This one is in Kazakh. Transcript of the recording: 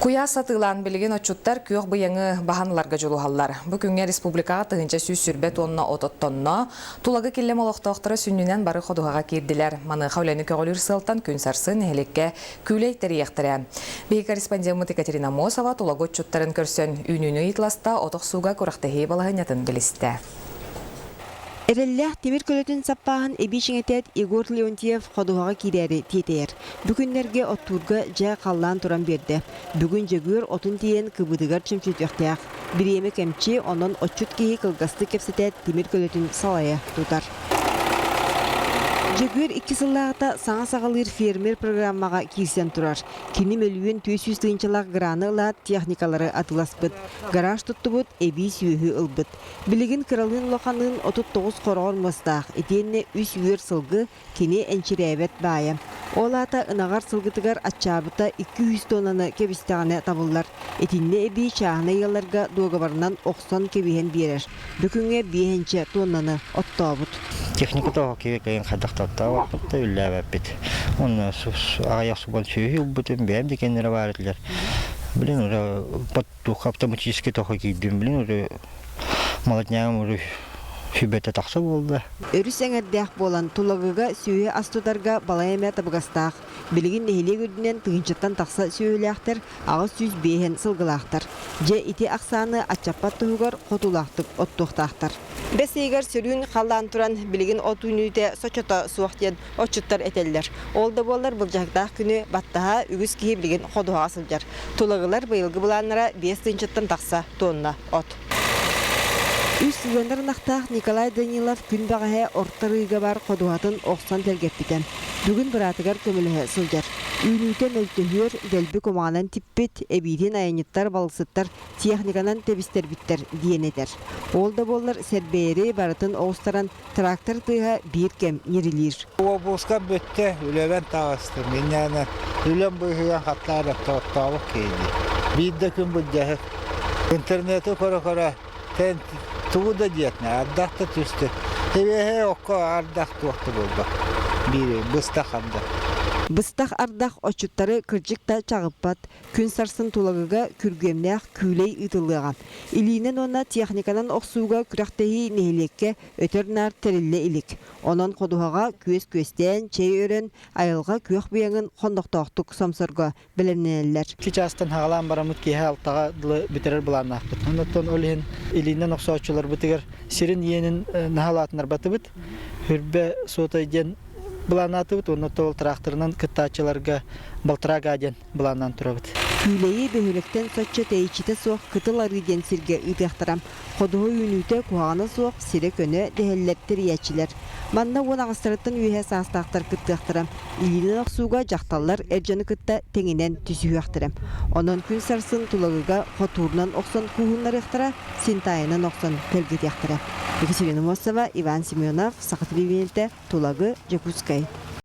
Куя сатылан билген отчуттар күйөк быяңы баханларга жолугаллар. Бүгүнгө республикага тыгынча сүз сүрбет онна ототтонно, тулагы киллем олоқтоқтары сүннүнен бары ходуғаға кирдилер. Маны хавлені көгілір сылтан күн сарсын элекке күйлейттері ектірі. Бей корреспондент Екатерина Мосова тулагы отчуттарын көрсөн үнүнү итласта отық суға көрақтахи балағынятын білісті. Эреллях темир көлөтүн саппаһын эбишиңетет Егор Леонтьев ходуғаға кирери тиетер. Бүгүннерге оттурга жа қаллан туран берді. Бүгүн жегөр отун тиен кыбыдыгар чымчытяқтяқ. Биреме кемчи онон отчут кейі кылгасты кепсетет темир көлөтүн салая тутар. Жегөр 2 сыллағыта саңа сағалыр фермер программаға кирсен турар. Кини мөлуен 200 тыынчалақ граны ылат техникалары атыласпыт. Гараж туттубут эби сүйі ылбыт. Билигин кыралын лоханын 39 қорғыр мыстақ. Этенне 3 үйер сылгы кини энчиребет бая. Олата ынағар сылгытыгар атчабыта 200 тоннаны кебістағаны табылар. Этинне эби чағына елларга доғабарынан 90 кебиген берер. Бүкінге 5 тоннаны оттобут. Техника того кебекейін қадақтатта вақытта үлләбәп бет. Оны ағаяқ субан сүйі ұлбытын бәм декенлері бар еділер. Білін, подтуқ автоматически тоқы кейдім. Білін, молодняғым хүбәті тақсы болды. Өріс әңірдәқ болан тулагыға сүйі астударға балайаме табығастақ. Білігін нехеле көрдінен тығынчаттан тақса сүйіліқтер, ағыз сүз бейхен сылғылақтар. Же ити ақсаны атчаппат тұғығар қотулақтық оттуқтақтар. Бәс егер сүрін қалан тұран білігін от үйніде сочота суақтен отчуттар әтелдер. Олды болар бұл жағдақ күні баттаға үгіз кейі білігін қодуға асылдар. Тулагылар бұйылғы бұланыра 5 тығынчаттан тақса тонна от. Үс сылғандарынақтақ Николай Данилов күн бағаға орттарыға бар қодуғатын оқсан тәргеппітен. Бүгін бұратығар көмілігі сылдар. Үйнүйтен өлтігер дәлбі комағанан типпет, әбейден айыныттар балысыттар, техниканан тәбістер біттер дейенедер. Олда болар сәрбейері барытын оғыстаран трактор тыға бір кем нерелер. Обысқа бөтті үлевен тағысты. Мен үлем бұйғыған қаттары тоқтауық кейді. Бейді күн бұддығы. Интернеті қора-қора тууда детне, ардақта түсті. Эбеге оққа ардақ тоқты болды. Бири быстақ ардақ. Быстақ ардақ очуттары кыржықта чағыппат, күн сарсын тулагыға күргемнәқ күлей ұтылыға. Илинен ona техниканан оқсуға күрақтағы нейлекке өтернар тәрілі илік. Онан қодуғаға көз-көстен, чей өрен, айылға көк бұяңын қондықтақтық самсырға білінелер. Кичастан хағалан барамыд кейі алтаға дылы бітерер бұлан ақтыд. Ондықтан олығын илинен оқса очулар бұтығыр сирин енін нағалатынар батыбыд. Хүрбе сотайден Бұланатыбыт, оны тоғыл тракторынан кыттачыларға балтырага аден бұланан тұрабыт. Күйлейі бөхіліктен сотчы тәйчіті соқ кытылары ден сирге ұйтықтырам. Қодуғы үйніті куағаны соқ сирек өні дәхеллеттер ячілер. Манна он ағыстырыттың үйе састақтар кыттықтырам. Илінен оқсуға жақталар әржаны кытта теңінен түсі өқтірам. Онын күн сарсын тұлығыға қотурынан оқсын куғынлар ұқтыра, синтайынан оқсын көлгет ұқтыра. Екатерина Мосова, Иван Семенов, Сақатыбевенті, Тулагы, Жекускай.